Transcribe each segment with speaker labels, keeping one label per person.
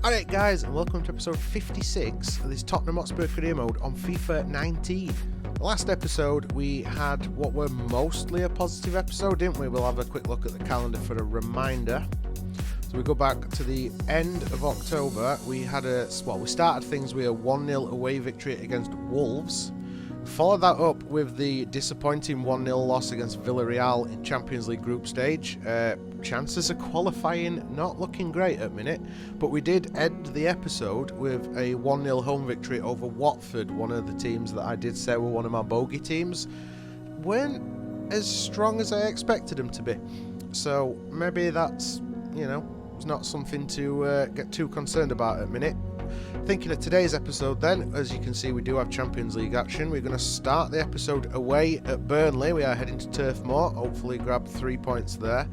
Speaker 1: Alright guys, and welcome to episode 56 of this Tottenham Hotspur career mode on FIFA 19. The last episode we had what were mostly a positive episode, didn't we? We'll have a quick look at the calendar for a reminder. So we go back to the end of October. We started things with a 1-0 away victory against Wolves. Followed that up with the disappointing 1-0 loss against Villarreal in Champions League group stage. Chances of qualifying not looking great at the minute, but we did end the episode with a 1-0 home victory over Watford, one of the teams that I did say were one of my bogey teams. Weren't as strong as I expected them to be. So maybe that's, it's not something to get too concerned about at the minute. Thinking of today's episode then, as you can see we do have Champions League action. We're going to start the episode away at Burnley. We are heading to Turf Moor, hopefully grab 3 points there.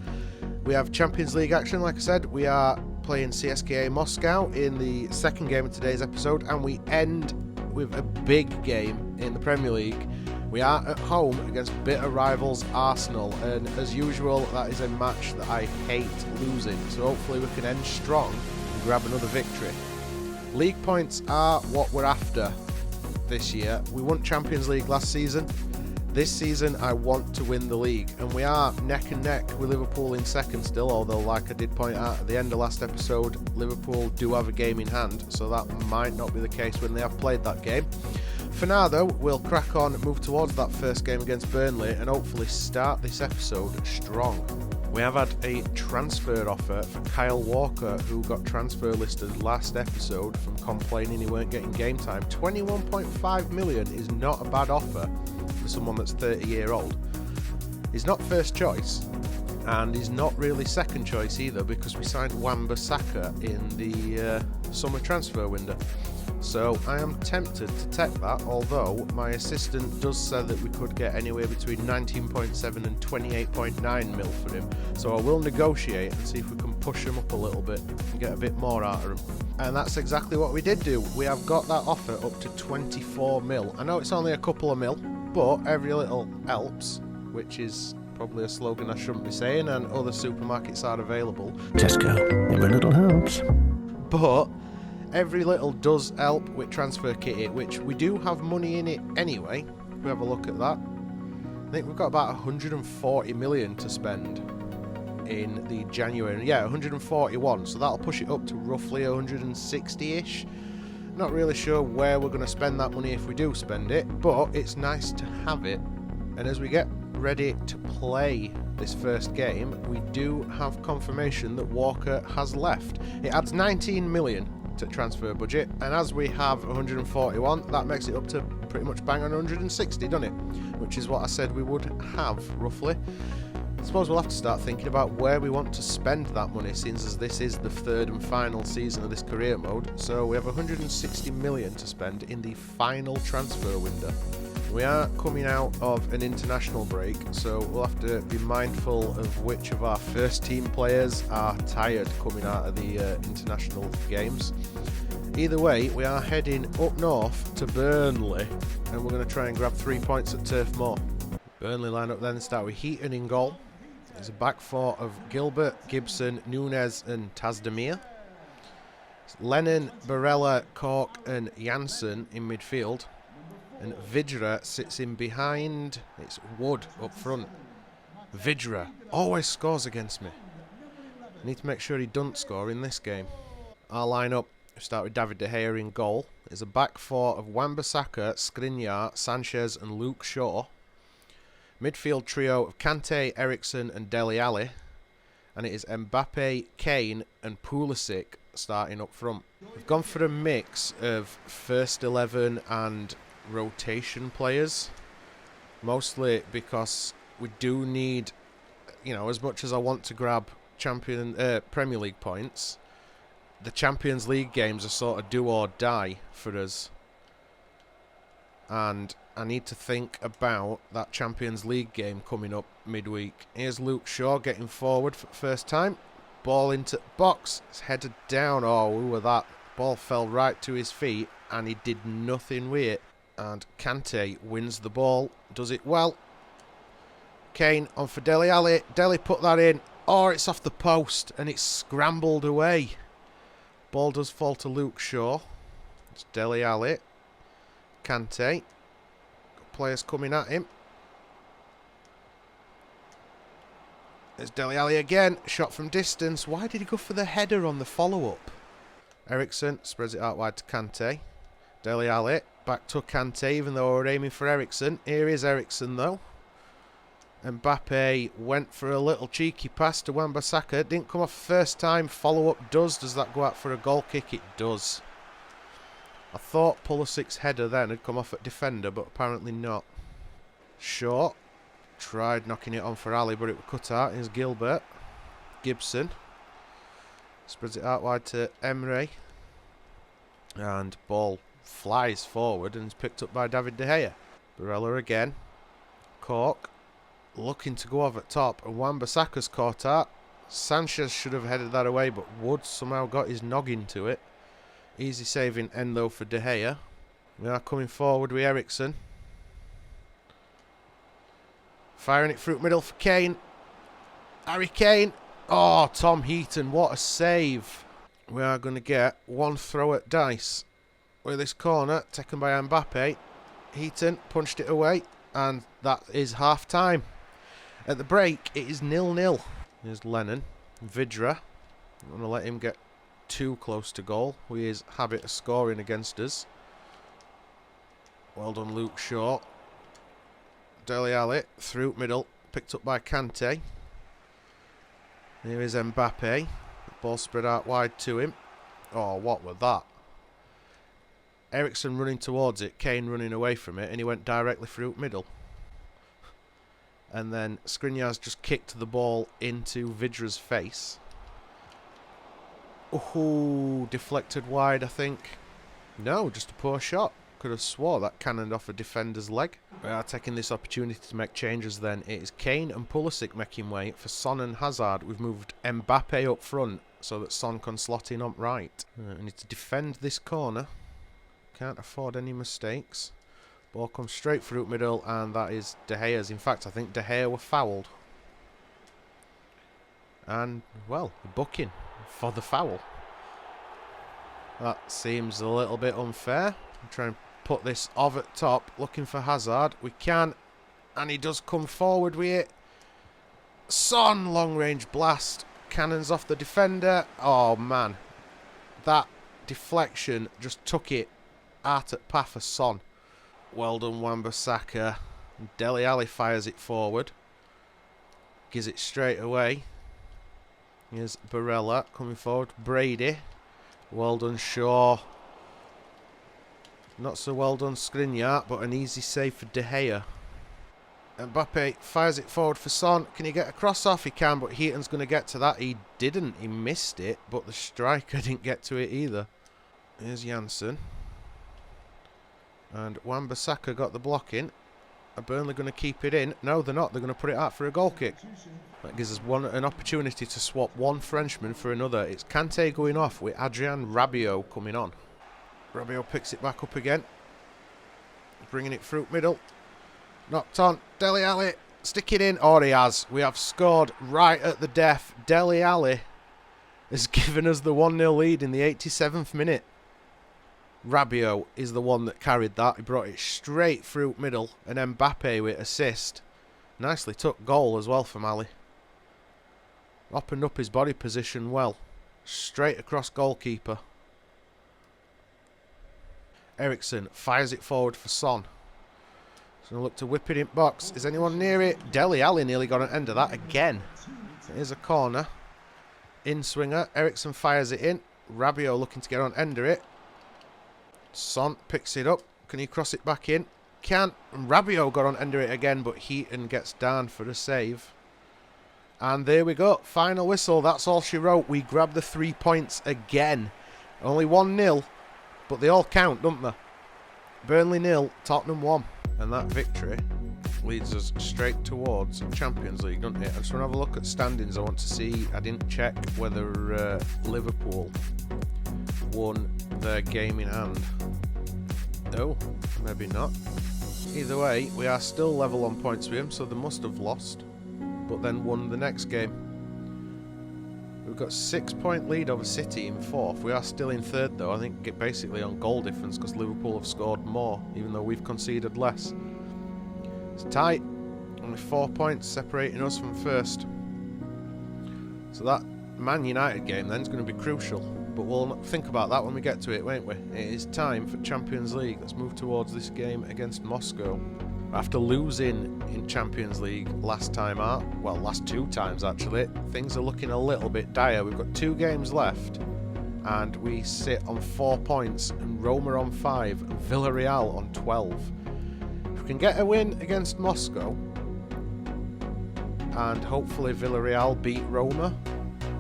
Speaker 1: We have Champions League action, like I said. We are playing CSKA Moscow in the second game of today's episode, and we end with a big game in the Premier League. We are at home against bitter rivals Arsenal, and as usual that is a match that I hate losing, so hopefully we can end strong and grab another victory. League points are what we're after this year. We won Champions League last season. This season I want to win the league, and we are neck and neck with Liverpool in second still, although like I did point out at the end of last episode, Liverpool do have a game in hand, so that might not be the case when they have played that game. For now though, we'll crack on, move towards that first game against Burnley, and hopefully start this episode strong. We have had a transfer offer for Kyle Walker, who got transfer listed last episode from complaining he weren't getting game time. 21.5 million is not a bad offer for someone that's 30-year-old. He's not first choice, and he's not really second choice either, because we signed Wan-Bissaka in the summer transfer window. So I am tempted to take that, although my assistant does say that we could get anywhere between 19.7 and 28.9 mil for him. So I will negotiate and see if we can push him up a little bit and get a bit more out of him. And that's exactly what we did do. We have got that offer up to 24 mil. I know it's only a couple of mil, but every little helps, which is probably a slogan I shouldn't be saying, and other supermarkets are available.
Speaker 2: Tesco, every little helps.
Speaker 1: But every little does help with transfer kitty, which we do have money in it anyway. We have a look at that. I think we've got about 140 million to spend in the January. Yeah, 141. So that'll push it up to roughly 160-ish. Not really sure where we're going to spend that money if we do spend it, but it's nice to have it. And as we get ready to play this first game, we do have confirmation that Walker has left. It adds 19 million to transfer budget, and as we have 141, that makes it up to pretty much bang on 160, doesn't it? Which is what I said we would have, roughly. I suppose we'll have to start thinking about where we want to spend that money, since as this is the third and final season of this career mode. So we have 160 million to spend in the final transfer window. We are coming out of an international break, so we'll have to be mindful of which of our first team players are tired coming out of the international games. Either way, we are heading up north to Burnley, and we're going to try and grab 3 points at Turf Moor. Burnley line up then start with Heaton in goal. There's a back four of Gilbert, Gibson, Nunes and Tazdemir. Lennon, Barella, Cork and Janssen in midfield. And Vidra sits in behind. It's Wood up front. Vidra always scores against me. I need to make sure he doesn't score in this game. Our line-up, we start with David De Gea in goal. There's a back four of Wan-Bissaka, Skriniar, Sanchez and Luke Shaw. Midfield trio of Kante, Eriksson and Dele Alli. And it is Mbappe, Kane and Pulisic starting up front. We've gone for a mix of first 11 and rotation players, mostly because we do need, as much as I want to grab Premier League points, the Champions League games are sort of do or die for us, and I need to think about that Champions League game coming up midweek. Here's Luke Shaw getting forward for the first time, ball into box, it's headed down. Oh, who were that? Ball fell right to his feet and he did nothing with it. And Kante wins the ball, does it well. Kane on for Dele Alli. Dele put that in. Oh, it's off the post and it's scrambled away. Ball does fall to Luke Shaw. It's Dele Alli. Kante. Players coming at him. There's Dele Alli again. Shot from distance. Why did he go for the header on the follow-up? Ericsson spreads it out wide to Kante. Dele Alli. Back to Kante, even though we're aiming for Ericsson. Here is Ericsson, though. Mbappe went for a little cheeky pass to Wan-Bissaka. Didn't come off first time. Follow-up does. Does that go out for a goal kick? It does. I thought Pulisic's header then had come off at defender, but apparently not. Shaw tried knocking it on for Ali, but it was cut out. Here's Gilbert. Gibson spreads it out wide to Emre. And ball flies forward and is picked up by David De Gea. Barella again. Cork looking to go off at top, and Wan-Bissaka's caught out. Sanchez should have headed that away, but Wood somehow got his noggin to it. Easy saving end though for De Gea. We are coming forward with Ericsson. Firing it through middle for Kane. Harry Kane. Oh, Tom Heaton, what a save. We are going to get one throw at dice with this corner taken by Mbappe. Heaton punched it away, and that is half time. At the break, it is 0-0. Here's Lennon. Vidra. I'm going to let him get too close to goal with his habit of scoring against us. Well done, Luke Shaw. Dele Alli through middle, picked up by Kante. Here is Mbappe. Ball spread out wide to him. Oh, what was that? Ericsson running towards it, Kane running away from it, and he went directly through middle. And then Skriniar's just kicked the ball into Vidra's face. Oh, deflected wide, I think. No, just a poor shot. Could have swore that cannoned off a defender's leg. We are taking this opportunity to make changes then. It is Kane and Pulisic making way for Son and Hazard. We've moved Mbappe up front so that Son can slot in up right. I need to defend this corner. Can't afford any mistakes. Ball comes straight through middle, and that is De Gea's. In fact, I think De Gea were fouled. And, well, booking for the foul. That seems a little bit unfair. I'm trying to put this off at top, looking for Hazard. We can, and he does come forward with it. Son, long-range blast. Cannons off the defender. Oh, man. That deflection just took it out at path for Son. Well done, Wan-Bissaka. Dele Alli fires it forward. Gives it straight away. Here's Barella coming forward. Brady. Well done, Shaw. Not so well done, Skriniar, but an easy save for De Gea. Mbappe fires it forward for Son. Can he get a cross off? He can, but Heaton's going to get to that. He didn't. He missed it, but the striker didn't get to it either. Here's Janssen. And Wan-Bissaka got the block in. Are Burnley going to keep it in? No, they're not. They're going to put it out for a goal kick. That gives us an opportunity to swap one Frenchman for another. It's Kante going off with Adrien Rabiot coming on. Rabiot picks it back up again. Bringing it through middle. Knocked on. Dele Alli. Stick it in. Oh, he has. We have scored right at the death. Dele Alli has given us the 1-0 lead in the 87th minute. Rabiot is the one that carried that. He brought it straight through middle, and Mbappe with assist. Nicely took goal as well from Ali. Opened up his body position well. Straight across goalkeeper. Ericsson fires it forward for Son. He's going to look to whip it in box. Is anyone near it? Dele Alli nearly got an end of that again. Here's a corner. In swinger. Ericsson fires it in. Rabiot looking to get on end of it. Son picks it up. Can he cross it back in? Can. And Rabiot got on under it again, but Heaton gets down for a save. And there we go. Final whistle. That's all she wrote. We grabbed the 3 points again. Only 1-0, but they all count, don't they? Burnley 0, Tottenham 1. And that victory leads us straight towards Champions League, doesn't it? I just want to have a look at standings. I want to see. I didn't check whether Liverpool won their game in hand. No, maybe not. Either way, we are still level on points with him, so they must have lost, but then won the next game. We've We've got 6-point lead over City in 4th. We are still in 3rd though. I think basically on goal difference because Liverpool have scored more, even though we've conceded less. It's tight. Only 4 points separating us from 1st. So that Man United game then is going to be crucial. But we'll think about that when we get to it, won't we? It is time for Champions League. Let's move towards this game against Moscow. After losing in Champions League last time out, well, last 2 times actually, things are looking a little bit dire. We've got 2 games left, and we sit on 4 points, and Roma on 5, and Villarreal on 12. If we can get a win against Moscow, and hopefully Villarreal beat Roma,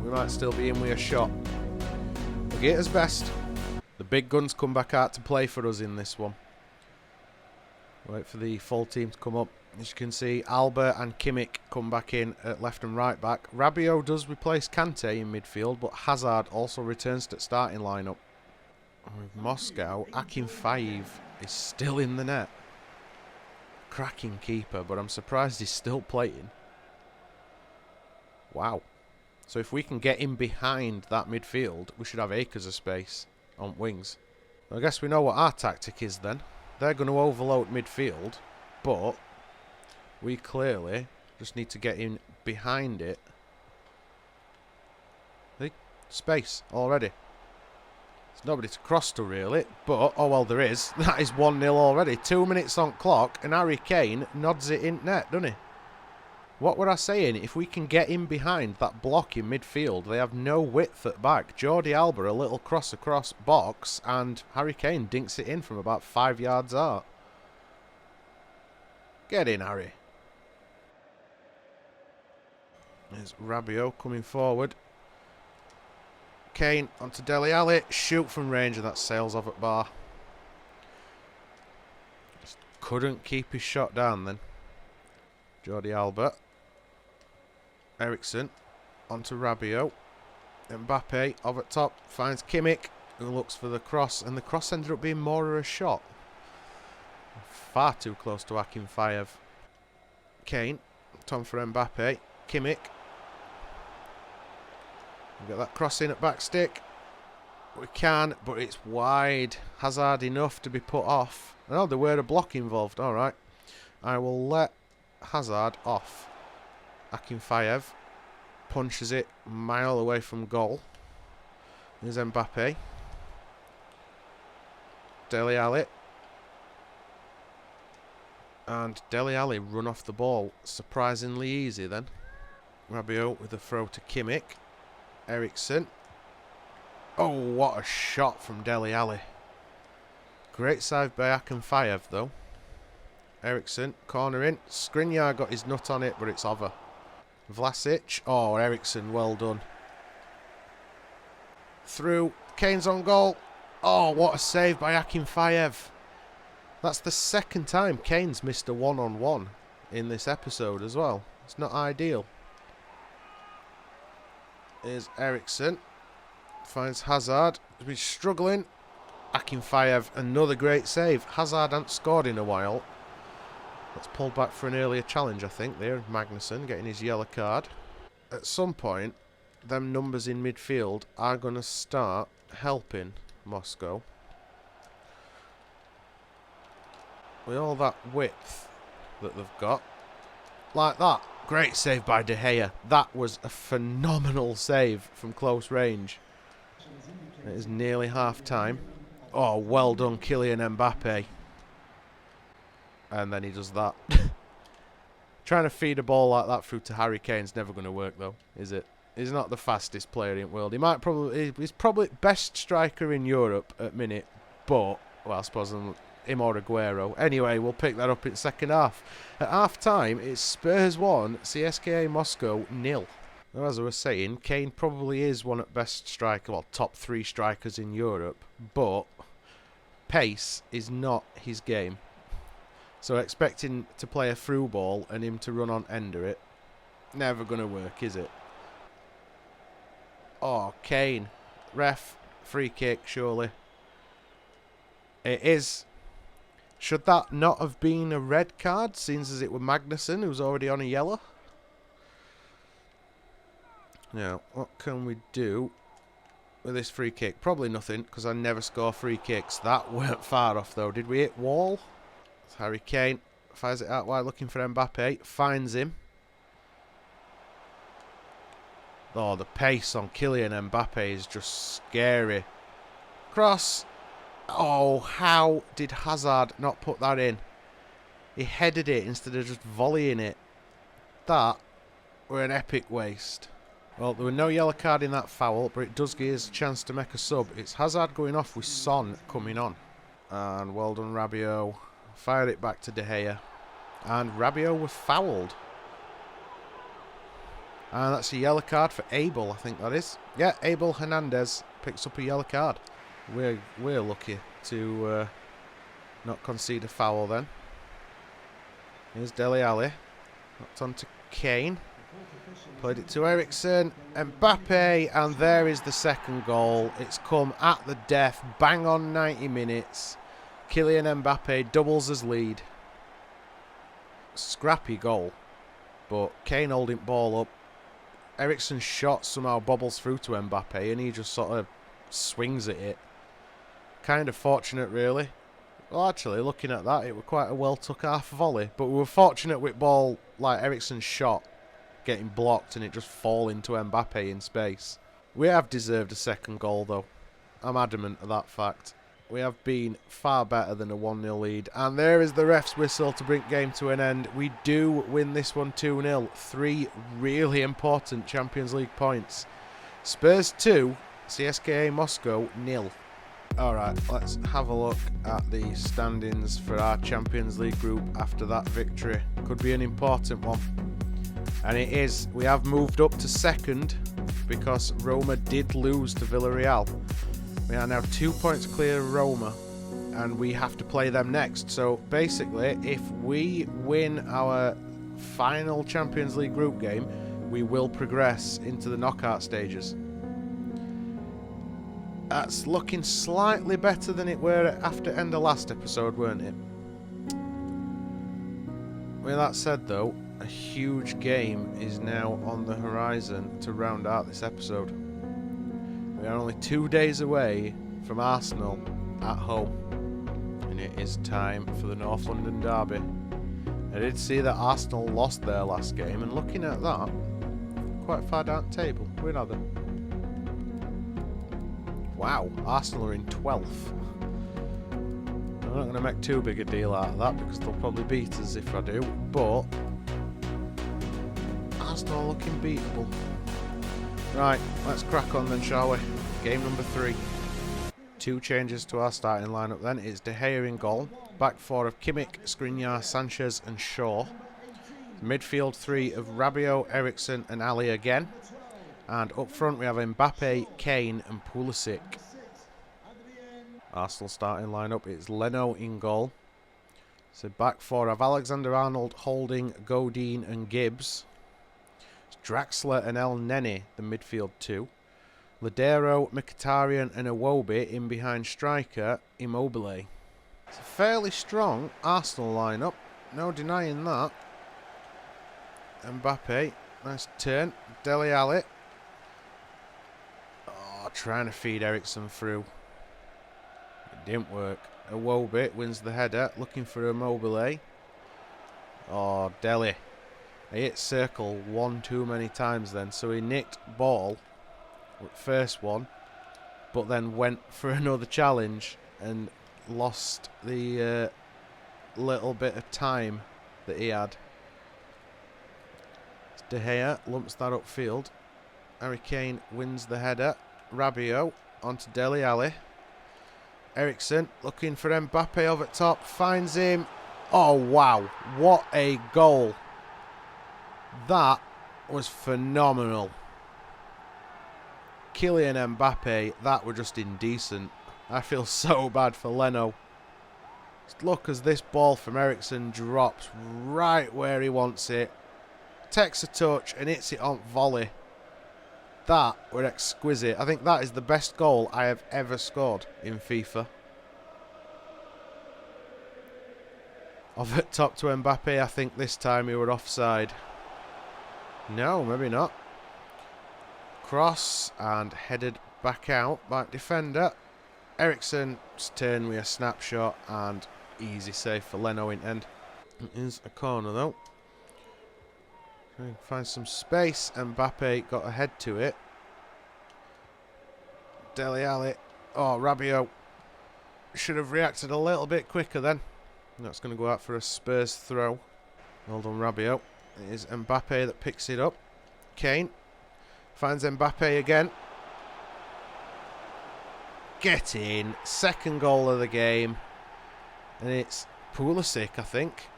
Speaker 1: we might still be in with a shot. We'll get us best. The big guns come back out to play for us in this one. Wait for the full team to come up. As you can see, Alba and Kimmich come back in at left and right back. Rabiot does replace Kante in midfield, but Hazard also returns to the starting lineup. With Moscow, Akinfeev is still in the net. Cracking keeper, but I'm surprised he's still playing. Wow. So if we can get in behind that midfield, we should have acres of space on wings. I guess we know what our tactic is then. They're going to overload midfield, but we clearly just need to get in behind it. See? Space already. There's nobody to cross to really, but, oh well there is. That is 1-0 already. 2 minutes on clock, and Harry Kane nods it in net, doesn't he? What were I saying? If we can get in behind that block in midfield, they have no width at back. Jordi Alba, a little cross across box, and Harry Kane dinks it in from about 5 yards out. Get in, Harry. There's Rabiot coming forward. Kane onto Dele Alli. Shoot from range, and that sails off at bar. Just couldn't keep his shot down then. Jordi Alba. Eriksen onto Rabiot. Mbappe over at top finds Kimmich, who looks for the cross, and the cross ended up being more of a shot. Far too close to Akinfeev. Kane, Tom for Mbappe. Kimmich. We get that cross in at back stick. We can, but it's wide. Hazard enough to be put off. Oh, there were a block involved. Alright. I will let Hazard off. Akinfeev punches it a mile away from goal. There's Mbappe. Dele Alli. And Dele Alli run off the ball surprisingly easy then. Rabiot with a throw to Kimmich. Eriksen. Oh, what a shot from Dele Alli. Great save by Akinfeev though. Eriksen, corner in. Skriniar got his nut on it, but it's over. Vlasic. Oh, Eriksen, well done. Through. Kane's on goal. Oh, what a save by Akinfeev. That's the 2nd time Kane's missed a one-on-one in this episode as well. It's not ideal. Here's Eriksen. Finds Hazard. He's been struggling. Akinfeev, another great save. Hazard hasn't scored in a while. Let's pull back for an earlier challenge, I think. There, Magnussen getting his yellow card. At some point, them numbers in midfield are going to start helping Moscow. With all that width that they've got. Like that. Great save by De Gea. That was a phenomenal save from close range. It is nearly half time. Oh, well done, Kylian Mbappe. And then he does that. Trying to feed a ball like that through to Harry Kane's never going to work though, is it? He's not the fastest player in the world. He's probably best striker in Europe at minute, but, well, I suppose him or Aguero. Anyway, we'll pick that up in the second half. At half time, it's Spurs 1, CSKA Moscow 0. Now, as I was saying, Kane probably is one at best striker, well, top 3 strikers in Europe, but pace is not his game. So expecting to play a through ball and him to run on end of it, never going to work, is it? Oh, Kane. Ref, free kick, surely. It is. Should that not have been a red card, seeing as it were Magnussen, who's already on a yellow? Now, what can we do with this free kick? Probably nothing, because I never score free kicks. That weren't far off, though. Did we hit wall? It's Harry Kane. Fires it out wide, looking for Mbappe. Finds him. Oh, the pace on Kylian Mbappe is just scary. Cross. Oh, how did Hazard not put that in? He headed it instead of just volleying it. That were an epic waste. Well, there were no yellow card in that foul, but it does give us a chance to make a sub. It's Hazard going off with Son coming on. And well done, Rabiot. Fired it back to De Gea. And Rabiot was fouled. And that's a yellow card for Abel, I think that is. Yeah, Abel Hernandez picks up a yellow card. We're lucky to not concede a foul then. Here's Dele Alli. Knocked on to Kane. Played it to Eriksen. Mbappe, and there is the second goal. It's come at the death. Bang on 90 minutes. Kylian Mbappe doubles his lead. Scrappy goal. But Kane holding ball up. Eriksen's shot somehow bobbles through to Mbappe and he just sort of swings at it. Kind of fortunate, really. Well, actually, looking at that, it was quite a well-took half volley. But we were fortunate with ball like Eriksen's shot getting blocked and it just falling to Mbappe in space. We have deserved a second goal, though. I'm adamant of that fact. We have been far better than a 1-0 lead. And there is the ref's whistle to bring game to an end. We do win this one 2-0. 3 really important Champions League points. Spurs 2, CSKA Moscow 0. Alright, let's have a look at the standings for our Champions League group after that victory. Could be an important one. And it is. We have moved up to second because Roma did lose to Villarreal. We are now 2 points clear of Roma and we have to play them next. So basically, if we win our final Champions League group game, we will progress into the knockout stages. That's looking slightly better than it were after end of last episode, weren't it? With that said, though, a huge game is now on the horizon to round out this episode. We are only 2 days away from Arsenal at home, and it is time for the North London derby. I did see that Arsenal lost their last game, and looking at that, quite far down the table. Where are they? Wow, Arsenal are in 12th. I'm not going to make too big a deal out of that because they'll probably beat us if I do, but Arsenal are looking beatable. Right, let's crack on then, shall we? Game number 3. 2 changes to our starting lineup then. It's De Gea in goal. Back 4 of Kimmich, Skriniar, Sanchez and Shaw. Midfield 3 of Rabiot, Eriksen and Ali again. And up front we have Mbappe, Kane and Pulisic. Arsenal starting lineup, it's Leno in goal. So back 4 of Alexander-Arnold, Holding, Godin and Gibbs. It's Draxler and El Neni, the midfield 2. Ladero, Mkhitaryan and Iwobi in behind striker, Immobile. It's a fairly strong Arsenal lineup, no denying that. Mbappe, nice turn. Dele Alli. Oh, trying to feed Eriksen through. It didn't work. Iwobi wins the header, looking for Immobile. Oh, Dele. He hit circle one too many times then, so he nicked ball with first one, but then went for another challenge and lost the little bit of time that he had. De Gea lumps that upfield. Harry Kane wins the header. Rabiot onto Dele Alli. Eriksen looking for Mbappe over top, finds him. Oh wow, what a goal. That was phenomenal. Kylian Mbappe, that were just indecent. I feel so bad for Leno. Just look as this ball from Eriksen drops right where he wants it. Takes a touch and hits it on volley. That were exquisite. I think that is the best goal I have ever scored in FIFA. Off at top to Mbappe, I think this time he were offside. No, maybe not. cross and headed back out by defender. Eriksen's turn with a snapshot and easy save for Leno in end. It is a corner though. Trying to find some space. Mbappe got ahead to it. Dele Alli. Oh, Rabiot should have reacted a little bit quicker then. That's going to go out for a Spurs throw. Well done, Rabiot. It is Mbappe that picks it up. Kane finds Mbappe again. Get in. Second goal of the game. And it's Pulisic, I think.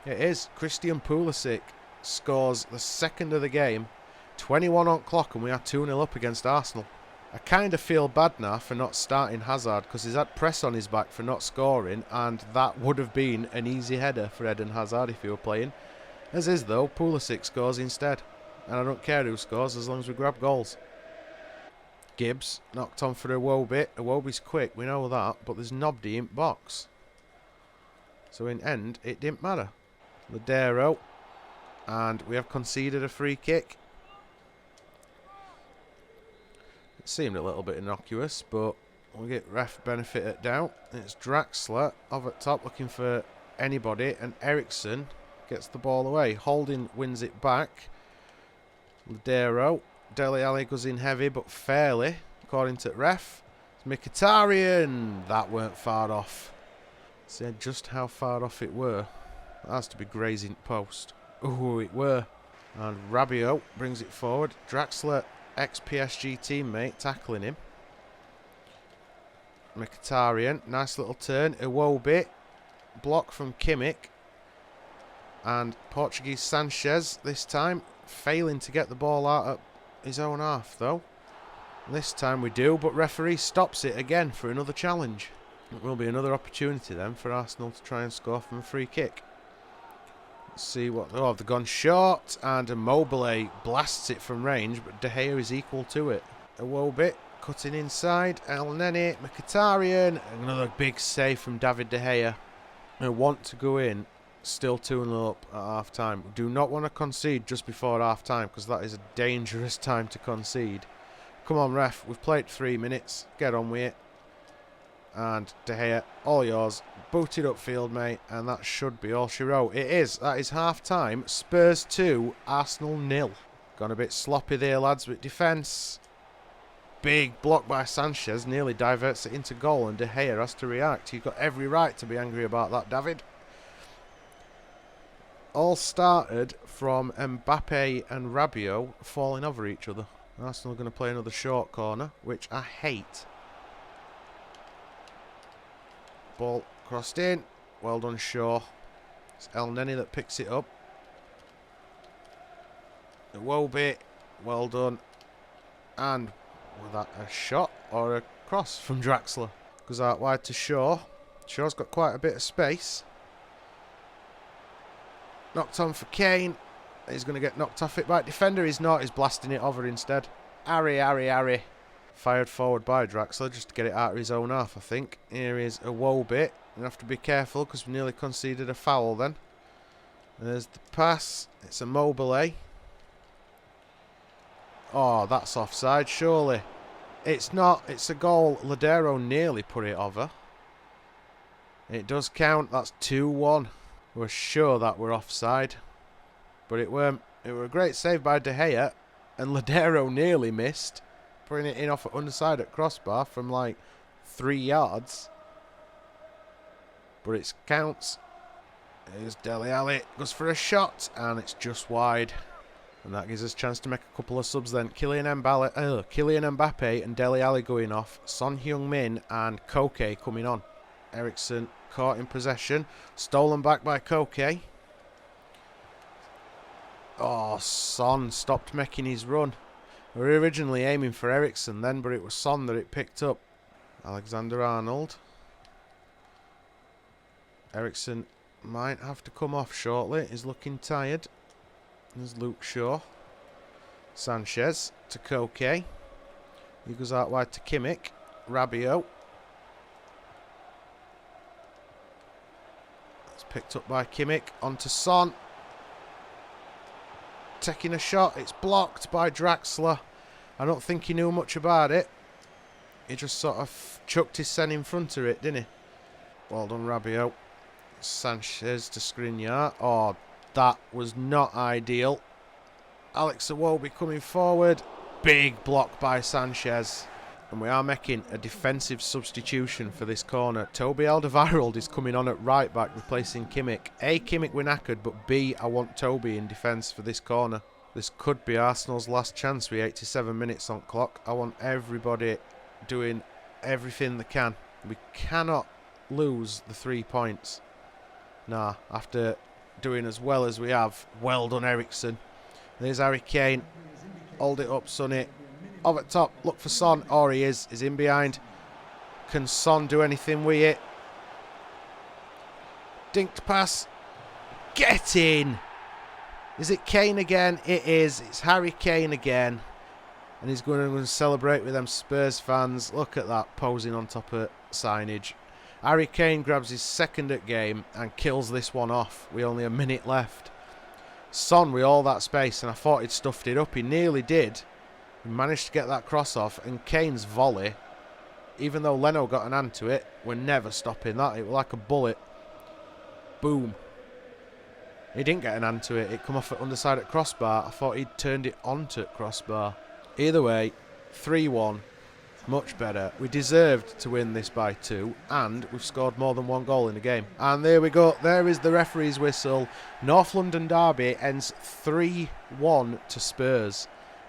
Speaker 1: It is. Christian Pulisic scores the second of the game. 21 on clock and we are 2-0 up against Arsenal. I kind of feel bad now for not starting Hazard because he's had press on his back for not scoring, and that would have been an easy header for Eden Hazard if he were playing. As is though, Pulisic scores instead. And I don't care who scores as long as we grab goals. Gibbs knocked on for Iwobi. Iwobi's quick, we know that, but there's nobody in box. So in end, it didn't matter. Ladero. And we have conceded a free kick. It seemed a little bit innocuous, but we'll get ref benefit at doubt. It's Draxler over at top looking for anybody, and Eriksen gets the ball away. Holding wins it back. Ladero. Dele Alli goes in heavy, but fairly, according to ref. It's Mkhitaryan. That weren't far off. See just how far off it were. That has to be grazing post. Oh, it were. And Rabiot brings it forward. Draxler, ex-PSG teammate, tackling him. Mkhitaryan, nice little turn. Iwobi, block from Kimmich. And Portuguese Sanchez, this time, failing to get the ball out at his own half, though. This time we do, but referee stops it again for another challenge. It will be another opportunity then for Arsenal to try and score from a free kick. Let's see what... Oh, they've gone short, and Immobile blasts it from range, but De Gea is equal to it. Iwobi cutting inside. El Neni, Mkhitaryan. Another big save from David De Gea. I want to go in. Still 2-0 up at half time. Do not want to concede just before half time because that is a dangerous time to concede. Come on, ref. We've played 3 minutes. Get on with it. And De Gea, all yours. Booted upfield, mate. And that should be all she wrote. It is. That is half time. Spurs 2, Arsenal 0. Gone a bit sloppy there, lads, with defence. Big block by Sanchez. Nearly diverts it into goal. And De Gea has to react. You've got every right to be angry about that, David. All started from Mbappe and Rabiot falling over each other. Arsenal are going to play another short corner, which I hate. Ball crossed in. Well done, Shaw. It's El Neni that picks it up. Iwobi. Well done. And was that a shot or a cross from Draxler? Goes out wide to Shaw. Shaw's got quite a bit of space. Knocked on for Kane. He's going to get knocked off it by defender. He's not. He's blasting it over instead. Harry. Fired forward by Draxler just to get it out of his own half, I think. Here is Iwobi. You have to be careful because we nearly conceded a foul then. There's the pass. It's Immobile. Oh, that's offside, surely. It's not. It's a goal. Ladero nearly put it over. It does count. That's 2-1. We're sure that we're offside, but it weren't. It were a great save by De Gea, and Ladero nearly missed, putting it in off at underside at crossbar from like 3 yards. But it counts. Here's Dele Alli, goes for a shot, and it's just wide. And that gives us a chance to make a couple of subs then. Kylian Mbappe and Dele Alli going off. Son Heung-min and Koke coming on. Eriksen caught in possession. Stolen back by Koke. Oh, Son stopped making his run. We were originally aiming for Eriksen then, but it was Son that it picked up. Alexander-Arnold. Eriksen might have to come off shortly. He's looking tired. There's Luke Shaw. Sanchez to Koke. He goes out wide to Kimmich. Rabiot. Picked up by Kimmich, onto Son. Taking a shot, it's blocked by Draxler. I don't think he knew much about it. He just sort of chucked his sen in front of it, didn't he? Well done, Rabiot. Sanchez to Skriniar. Oh, that was not ideal. Alex Iwobi coming forward. Big block by Sanchez. And we are making a defensive substitution for this corner. Toby Alderweireld is coming on at right back, replacing Kimmich. A, Kimmich we're knackered, but B, I want Toby in defence for this corner. This could be Arsenal's last chance with 87 minutes on clock. I want everybody doing everything they can. We cannot lose the 3 points. Nah, after doing as well as we have. Well done, Eriksen. There's Harry Kane. Hold it up, Sonny. Over top, look for Son. Oh, he is. He's in behind. Can Son do anything with it? Dinked pass. Get in! Is it Kane again? It is. It's Harry Kane again. And he's going to celebrate with them Spurs fans. Look at that, posing on top of signage. Harry Kane grabs his second at game and kills this one off with only a minute left. Son with all that space, and I thought he'd stuffed it up. He nearly did. He managed to get that cross off, and Kane's volley, even though Leno got an hand to it, we're never stopping that. It was like a bullet. Boom. He didn't get an hand to it. It come off at underside at crossbar. I thought he'd turned it onto crossbar. Either way, 3-1. Much better. We deserved to win this by 2, and we've scored more than 1 goal in the game. And there we go. There is the referee's whistle. North London derby ends 3-1 to Spurs.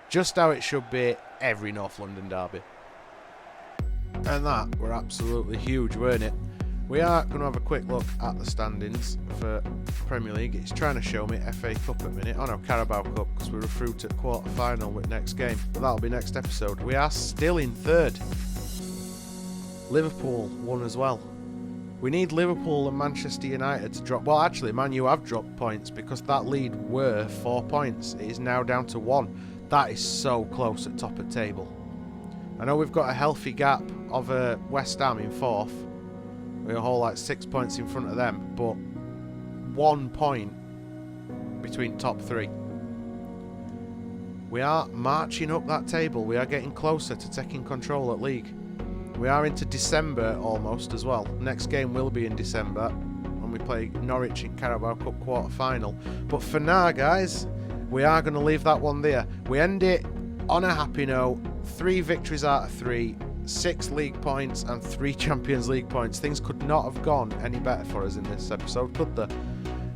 Speaker 1: Just how it should be every North London derby. And that were absolutely huge, weren't it? We are going to have a quick look at the standings for Premier League. It's trying to show me FA Cup at the minute. Oh no, Carabao Cup, because we're through to quarter-final with next game. But that'll be next episode. We are still in 3rd. Liverpool won as well. We need Liverpool and Manchester United to drop. Well, actually, Man U have dropped points because that lead were 4 points. It is now down to 1. That is so close at top of table. I know we've got a healthy gap of West Ham in 4th. We're a whole like 6 points in front of them, but 1 point between top 3. We are marching up that table. We are getting closer to taking control at league. We are into December almost as well. Next game will be in December when we play Norwich in Carabao Cup quarter-final. But for now, guys, we are going to leave that one there. We end it on a happy note. 3 victories out of 3. 6 league points and 3 Champions League points. Things could not have gone any better for us in this episode, could they?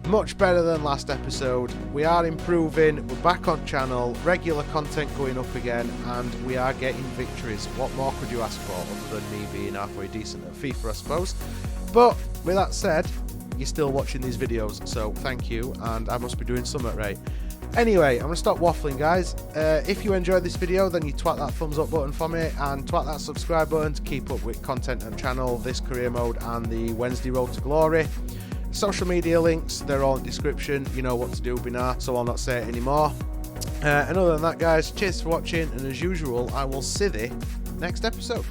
Speaker 1: Much better than last episode. We are improving. We're back on channel. Regular content going up again, and we are getting victories. What more could you ask for other than me being halfway decent at FIFA, I suppose? But with that said, you're still watching these videos, so thank you, and I must be doing something right. Anyway, I'm going to stop waffling, guys. If you enjoyed this video, then you twat that thumbs up button for me and twat that subscribe button to keep up with content on channel, this career mode and the Wednesday Road to Glory. Social media links, they're all in the description. You know what to do, Binar, so I'll not say it anymore. And other than that, guys, cheers for watching, and as usual, I will see you next episode.